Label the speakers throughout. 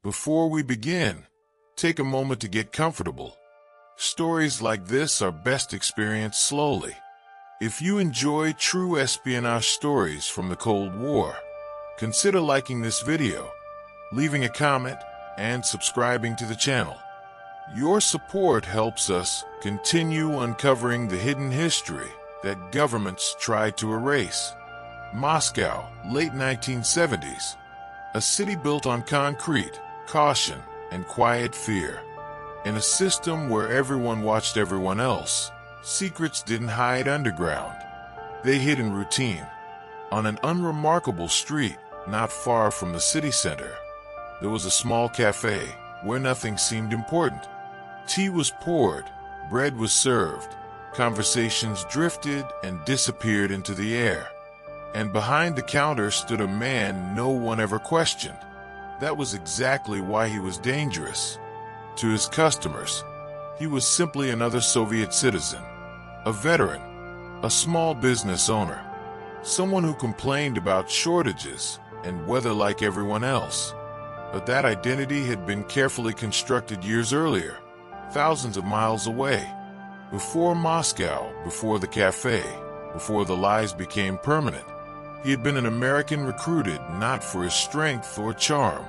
Speaker 1: Before we begin, take a moment to get comfortable. Stories like this are best experienced slowly. If you enjoy true espionage stories from the Cold War, consider liking this video, leaving a comment, and subscribing to the channel. Your support helps us continue uncovering the hidden history that governments try to erase. Moscow, late 1970s. A city built on concrete, caution, and quiet fear. In a system where everyone watched everyone else, secrets didn't hide underground. They hid in routine. On an unremarkable street, not far from the city center, there was a small cafe where nothing seemed important. Tea was poured, bread was served, conversations drifted and disappeared into the air. And behind the counter stood a man no one ever questioned. That was exactly why he was dangerous. To his customers, he was simply another Soviet citizen, a veteran, a small business owner, someone who complained about shortages and weather like everyone else. But that identity had been carefully constructed years earlier, thousands of miles away. Before Moscow, before the cafe, before the lies became permanent, he had been an American recruited not for his strength or charm,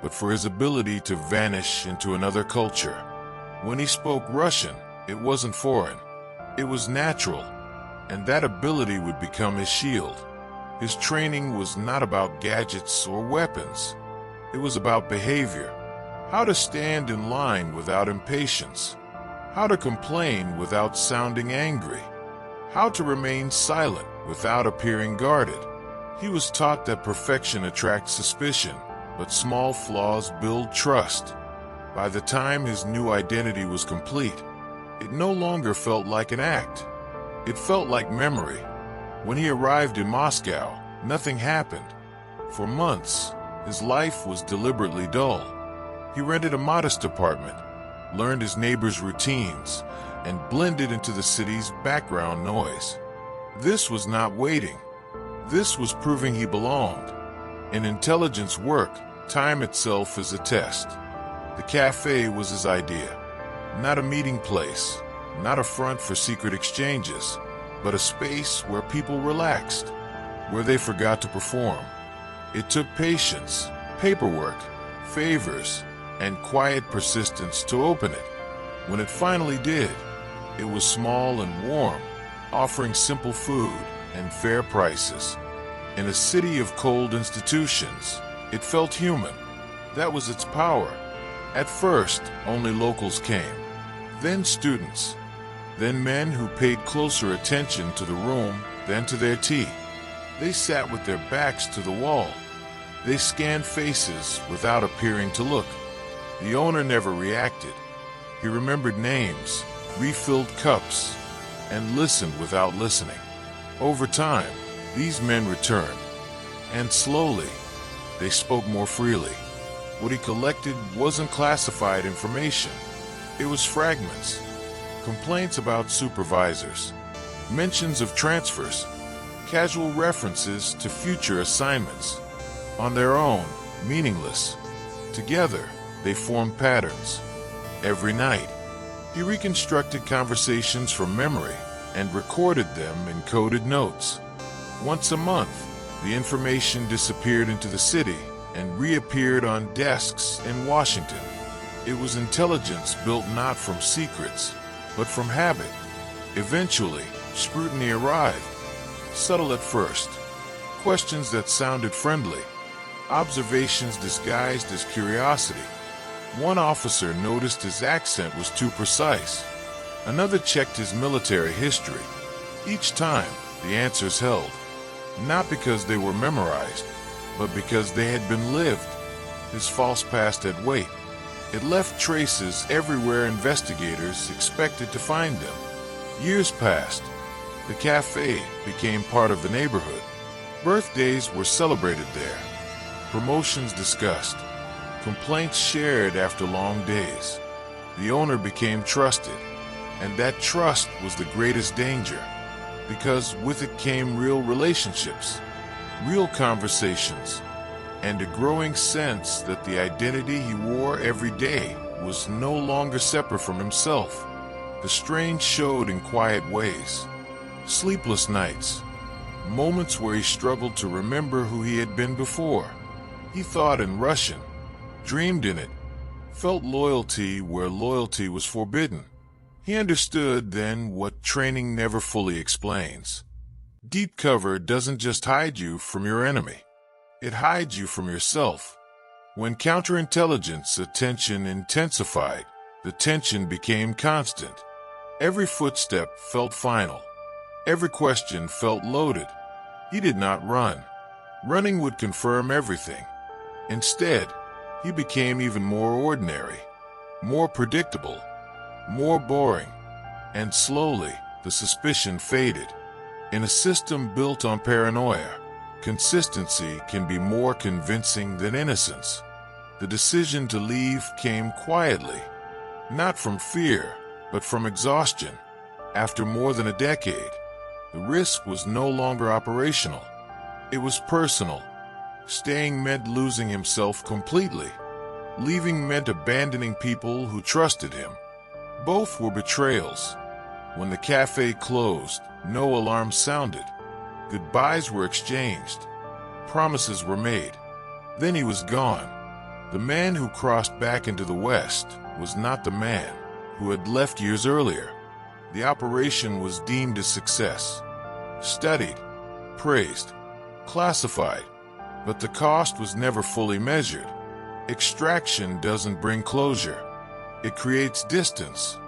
Speaker 1: but for his ability to vanish into another culture. When he spoke Russian, it wasn't foreign. It was natural, and that ability would become his shield. His training was not about gadgets or weapons. It was about behavior. How to stand in line without impatience. How to complain without sounding angry. How to remain silent without appearing guarded. He was taught that perfection attracts suspicion, but small flaws build trust. By the time his new identity was complete, it no longer felt like an act. It felt like memory. When he arrived in Moscow, nothing happened. For months, his life was deliberately dull. He rented a modest apartment, learned his neighbors' routines, and blended into the city's background noise. This was not waiting. This was proving he belonged. In intelligence work, time itself is a test. The cafe was his idea. Not a meeting place, not a front for secret exchanges, but a space where people relaxed, where they forgot to perform. It took patience, paperwork, favors, and quiet persistence to open it. When it finally did, it was small and warm, offering simple food and fair prices. In a city of cold institutions, it felt human. That was its power. At first, only locals came, then students, then men who paid closer attention to the room than to their tea. They sat with their backs to the wall. They scanned faces without appearing to look. The owner never reacted. He remembered names, refilled cups, and listened without listening. Over time, these men returned, and slowly, they spoke more freely. What he collected wasn't classified information. It was fragments, complaints about supervisors, mentions of transfers, casual references to future assignments. On their own, meaningless. Together, they formed patterns. Every night, he reconstructed conversations from memory and recorded them in coded notes. Once a month, the information disappeared into the city and reappeared on desks in Washington. It was intelligence built not from secrets, but from habit. Eventually, scrutiny arrived. Subtle at first. Questions that sounded friendly. Observations disguised as curiosity. One officer noticed his accent was too precise. Another checked his military history. Each time, the answers held. Not because they were memorized, but because they had been lived. His false past had weight. It left traces everywhere investigators expected to find them. Years passed. The cafe became part of the neighborhood. Birthdays were celebrated there. Promotions discussed. Complaints shared after long days. The owner became trusted, and that trust was the greatest danger, because with it came real relationships, real conversations, and a growing sense that the identity he wore every day was no longer separate from himself. The strange showed in quiet ways. Sleepless nights, moments where he struggled to remember who he had been before. He thought in Russian, dreamed in it, felt loyalty where loyalty was forbidden. He understood then what training never fully explains. Deep cover doesn't just hide you from your enemy. It hides you from yourself. When counterintelligence attention intensified, the tension became constant. Every footstep felt final. Every question felt loaded. He did not run. Running would confirm everything. Instead, he became even more ordinary, more predictable, more boring, and slowly the suspicion faded. In a system built on paranoia, consistency can be more convincing than innocence. The decision to leave came quietly, not from fear, but from exhaustion. After more than a decade, the risk was no longer operational. It was personal. Staying meant losing himself completely. Leaving meant abandoning people who trusted him. Both were betrayals. When the cafe closed, no alarm sounded. Goodbyes were exchanged. Promises were made. Then he was gone. The man who crossed back into the West was not the man who had left years earlier. The operation was deemed a success. Studied, praised, classified, but the cost was never fully measured. Extraction doesn't bring closure. It creates distance.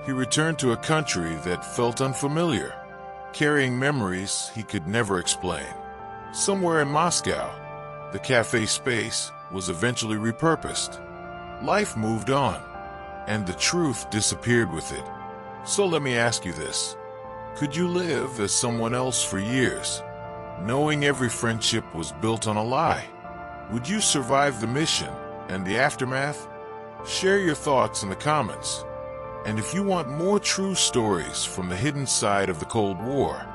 Speaker 1: He returned to a country that felt unfamiliar, carrying memories he could never explain. Somewhere in Moscow, the cafe space was eventually repurposed. Life moved on, and the truth disappeared with it. So let me ask you this. Could you live as someone else for years, knowing every friendship was built on a lie? Would you survive the mission and the aftermath? Share your thoughts in the comments. And if you want more true stories from the hidden side of the Cold War,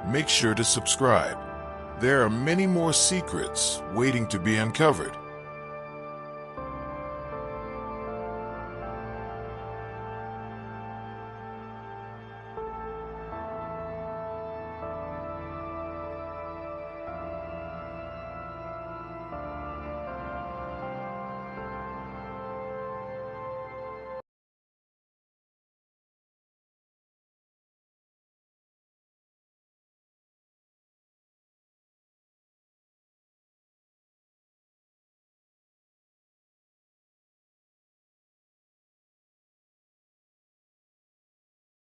Speaker 1: make sure to subscribe. There are many more secrets waiting to be uncovered.